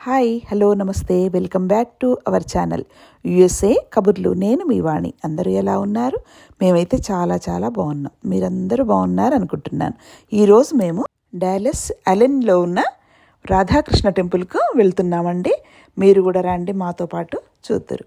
Hi hello నమస్తే welcome back to our channel USA కబుర్లు. నేను మీ వాణి. అందరూ ఎలా ఉన్నారు? మేమైతే చాలా చాలా బాగున్నాం. మీరందరూ బాగున్నారు అనుకుంటున్నాను. ఈరోజు మేము డాలస్ అలెన్లో ఉన్న రాధాకృష్ణ టెంపుల్కు వెళ్తున్నామండి. మీరు కూడా రండి, మాతో పాటు చూద్దరు.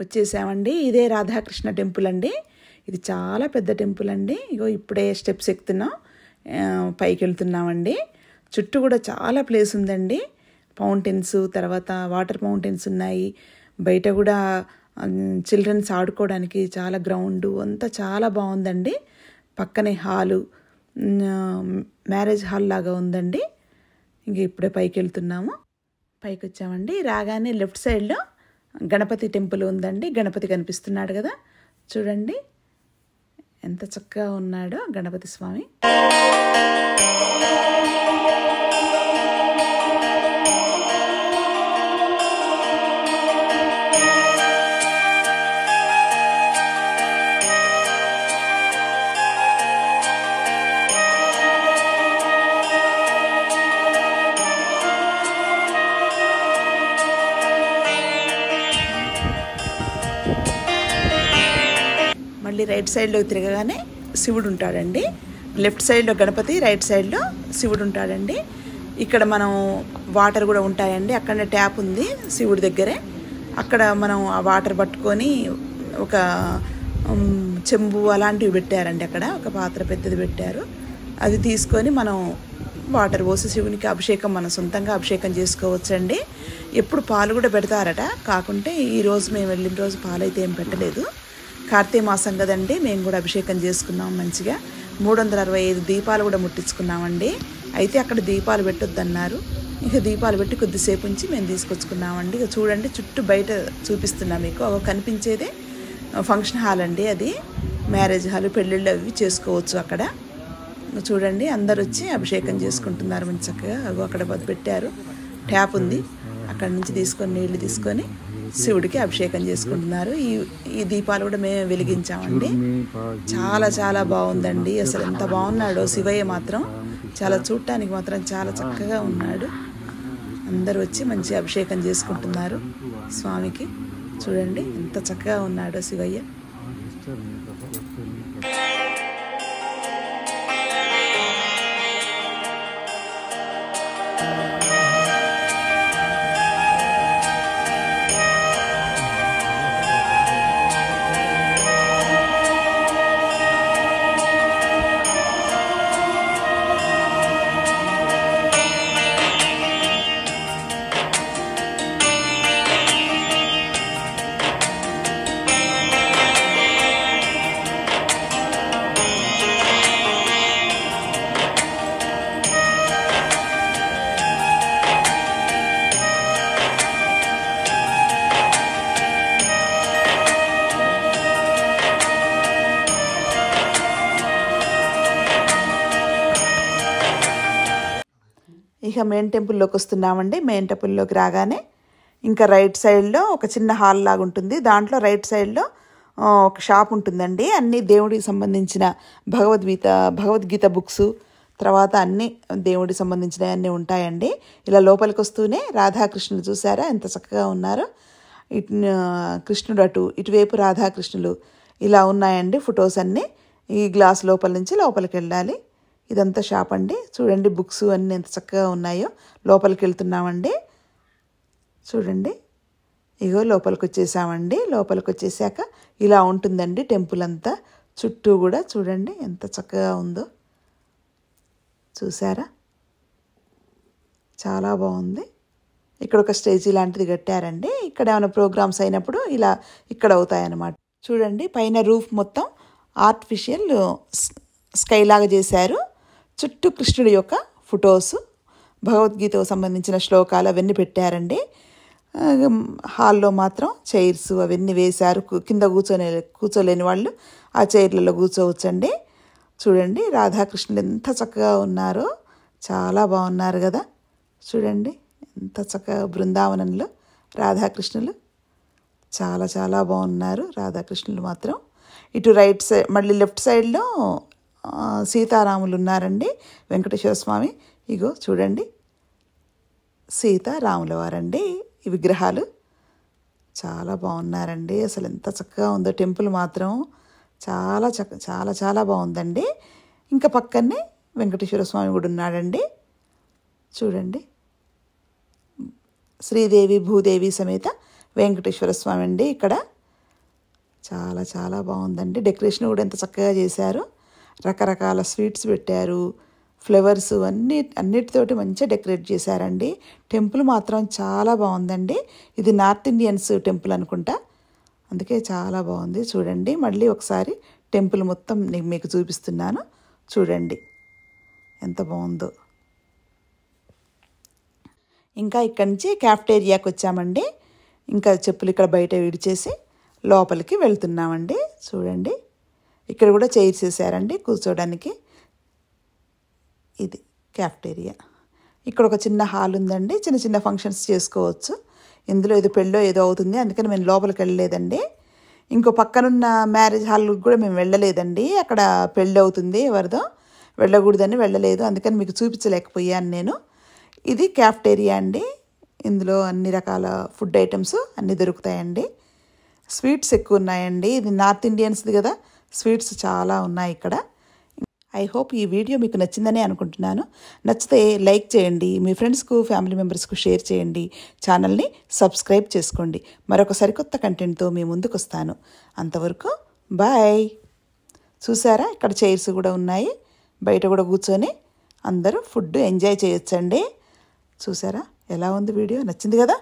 వచ్చేసామండి. ఇదే రాధాకృష్ణ టెంపుల్ అండి. ఇది చాలా పెద్ద టెంపుల్ అండి. ఇగో ఇప్పుడే స్టెప్స్ ఎక్కుతున్నాం, పైకి వెళ్తున్నామండి. చుట్టూ కూడా చాలా ప్లేస్ ఉందండి. ఫౌంటైన్స్, తర్వాత వాటర్ ఫౌంటైన్స్ ఉన్నాయి. బయట కూడా చిల్డ్రన్స్ ఆడుకోవడానికి చాలా గ్రౌండ్ అంతా చాలా బాగుందండి. పక్కనే హాలు, మ్యారేజ్ హాల్ లాగా ఉందండి. ఇంక ఇప్పుడే పైకి వెళ్తున్నాము. పైకి వచ్చామండి. రాగానే లెఫ్ట్ సైడ్లో గణపతి టెంపుల్ ఉందండి. గణపతి కనిపిస్తున్నాడు కదా, చూడండి ఎంత చక్కగా ఉన్నాడో గణపతి స్వామి. మళ్ళీ రైట్ సైడ్లో తిరగగానే శివుడు ఉంటాడండి. లెఫ్ట్ సైడ్లో గణపతి, రైట్ సైడ్లో శివుడు ఉంటాడండి. ఇక్కడ మనం వాటర్ కూడా ఉంటాయండి. అక్కడనే ట్యాప్ ఉంది శివుడి దగ్గరే. అక్కడ మనం ఆ వాటర్ పట్టుకొని ఒక చెంబు అలాంటివి పెట్టారండి. అక్కడ ఒక పాత్ర పెద్దది పెట్టారు. అది తీసుకొని మనం వాటర్ పోసి శివునికి అభిషేకం, మనం సొంతంగా అభిషేకం చేసుకోవచ్చండి. ఎప్పుడు పాలు కూడా పెడతారట. కాకుంటే ఈరోజు మేము వెళ్ళిన రోజు పాలు అయితే ఏం పెట్టలేదు. కార్తీక మాసం కదండి, మేము కూడా అభిషేకం చేసుకున్నాం మంచిగా. 365 దీపాలు కూడా ముట్టించుకున్నామండి. అయితే అక్కడ దీపాలు పెట్టొద్దన్నారు. ఇక దీపాలు పెట్టి కొద్దిసేపు ఉంచి మేము తీసుకొచ్చుకున్నామండి. ఇక చూడండి, చుట్టూ బయట చూపిస్తున్నా మీకు. కనిపించేదే ఫంక్షన్ హాల్ అండి. అది మ్యారేజ్ హాల్, పెళ్ళిళ్ళు అవి చేసుకోవచ్చు అక్కడ. చూడండి అందరు వచ్చి అభిషేకం చేసుకుంటున్నారు మంచి చక్కగా. అక్కడ పెట్టారు, ట్యాప్ ఉంది, అక్కడ నుంచి తీసుకొని నీళ్లు తీసుకొని శివుడికి అభిషేకం చేసుకుంటున్నారు. ఈ దీపాలు కూడా మేము వెలిగించామండి. చాలా చాలా బాగుందండి. అసలు ఎంత బాగున్నాడో శివయ్య మాత్రం. చాలా చూడటానికి మాత్రం చాలా చక్కగా ఉన్నాడు. అందరూ వచ్చి మంచి అభిషేకం చేసుకుంటున్నారు స్వామికి. చూడండి ఎంత చక్కగా ఉన్నాడో శివయ్య. ఇక మెయిన్ టెంపుల్లోకి వస్తున్నామండి. మెయిన్ టెంపుల్లోకి రాగానే ఇంకా రైట్ సైడ్లో ఒక చిన్న హాల్ లాగా ఉంటుంది. దాంట్లో రైట్ సైడ్లో ఒక షాప్ ఉంటుందండి. అన్ని దేవుడికి సంబంధించిన భగవద్గీత బుక్స్, తర్వాత అన్ని దేవుడికి సంబంధించినవి అన్నీ ఉంటాయండి. ఇలా లోపలికి వస్తూనే రాధాకృష్ణులు చూసారా ఎంత చక్కగా ఉన్నారో. కృష్ణుడు అటు ఇటువైపు రాధాకృష్ణులు ఇలా ఉన్నాయండి ఫొటోస్ అన్నీ. ఈ గ్లాస్ లోపల నుంచి లోపలికి వెళ్ళాలి. ఇదంతా షాప్ అండి. చూడండి బుక్స్ అన్నీ ఎంత చక్కగా ఉన్నాయో. లోపలికి వెళ్తున్నామండి. చూడండి ఇగో లోపలికి వచ్చేసామండి. లోపలికి వచ్చేసాక ఇలా ఉంటుందండి టెంపుల్ అంతా. చుట్టూ కూడా చూడండి ఎంత చక్కగా ఉందో. చూసారా చాలా బాగుంది. ఇక్కడ ఒక స్టేజీ లాంటిది కట్టారండి. ఇక్కడ ఏమైనా ప్రోగ్రామ్స్ అయినప్పుడు ఇలా ఇక్కడ అవుతాయన్నమాట. చూడండి పైన రూఫ్ మొత్తం ఆర్టిఫిషియల్ స్కై లాగా చేశారు. చుట్టూ కృష్ణుడి యొక్క ఫొటోస్, భగవద్గీతకు సంబంధించిన శ్లోకాలు అవన్నీ పెట్టారండి. హాల్లో మాత్రం చైర్స్ అవన్నీ వేశారు. కింద కూర్చోలేని వాళ్ళు ఆ చైర్లలో కూర్చోవచ్చండి. చూడండి రాధాకృష్ణులు ఎంత చక్కగా ఉన్నారో. చాలా బాగున్నారు కదా. చూడండి ఎంత చక్కగా బృందావనంలో రాధాకృష్ణులు చాలా చాలా బాగున్నారు రాధాకృష్ణులు మాత్రం. ఇటు రైట్ సైడ్ మళ్ళీ లెఫ్ట్ సైడ్లో సీతారాములు ఉన్నారండి. వెంకటేశ్వర స్వామి ఇగో చూడండి సీతారాముల వారండి ఈ విగ్రహాలు. చాలా బాగున్నారండి. అసలు ఎంత చక్కగా ఉందో టెంపుల్ మాత్రం. చాలా చాలా చాలా బాగుందండి. ఇంకా పక్కనే వెంకటేశ్వర స్వామి కూడా ఉన్నాడండి. చూడండి శ్రీదేవి భూదేవి సమేత వెంకటేశ్వర స్వామి అండి ఇక్కడ. చాలా చాలా బాగుందండి. డెకరేషన్ కూడా ఎంత చక్కగా చేశారు. రకరకాల స్వీట్స్ పెట్టారు, ఫ్లవర్స్ అన్నిటితోటి మంచిగా డెకరేట్ చేశారండి. టెంపుల్ మాత్రం చాలా బాగుందండి. ఇది నార్త్ ఇండియన్స్ టెంపుల్ అనుకుంటా, అందుకే చాలా బాగుంది. చూడండి మళ్ళీ ఒకసారి టెంపుల్ మొత్తం మీకు చూపిస్తున్నాను. చూడండి ఎంత బాగుందో. ఇంకా ఇక్కడి నుంచి క్యాఫ్టేరియాకి వచ్చామండి. ఇంకా చెప్పులు ఇక్కడ బయట విడిచేసి లోపలికి వెళ్తున్నామండి. చూడండి ఇక్కడ కూడా చైర్స్ వేసారండి కూర్చోడానికి. ఇది క్యాఫ్టేరియా. ఇక్కడ ఒక చిన్న హాల్ ఉందండి. చిన్న చిన్న ఫంక్షన్స్ చేసుకోవచ్చు. ఇందులో ఏదో పెళ్ళో ఏదో అవుతుంది, అందుకని మేము లోపలికి వెళ్ళలేదండి. ఇంకో పక్కనున్న మ్యారేజ్ హాల్కి కూడా మేము వెళ్ళలేదండి. అక్కడ పెళ్ళి అవుతుంది ఎవరిదో, వెళ్ళకూడదని వెళ్ళలేదు. అందుకని మీకు చూపించలేకపోయాను నేను. ఇది క్యాఫ్టేరియా అండి. ఇందులో అన్ని రకాల ఫుడ్ ఐటమ్స్ అన్నీ దొరుకుతాయండి. స్వీట్స్ ఎక్కువ ఉన్నాయండి. ఇది నార్త్ ఇండియన్స్ది కదా, స్వీట్స్ చాలా ఉన్నాయి ఇక్కడ. ఐ హోప్ ఈ వీడియో మీకు నచ్చిందని అనుకుంటున్నాను. నచ్చితే లైక్ చేయండి, మీ ఫ్రెండ్స్కు ఫ్యామిలీ మెంబర్స్కు షేర్ చేయండి, ఛానల్ని సబ్స్క్రైబ్ చేసుకోండి. మరొక సరికొత్త కంటెంట్తో మీ ముందుకు వస్తాను. అంతవరకు బాయ్. చూసారా ఇక్కడ చైర్స్ కూడా ఉన్నాయి, బయట కూడా కూర్చొని అందరూ ఫుడ్ ఎంజాయ్ చేయొచ్చండి. చూసారా ఎలా ఉంది వీడియో? నచ్చింది కదా.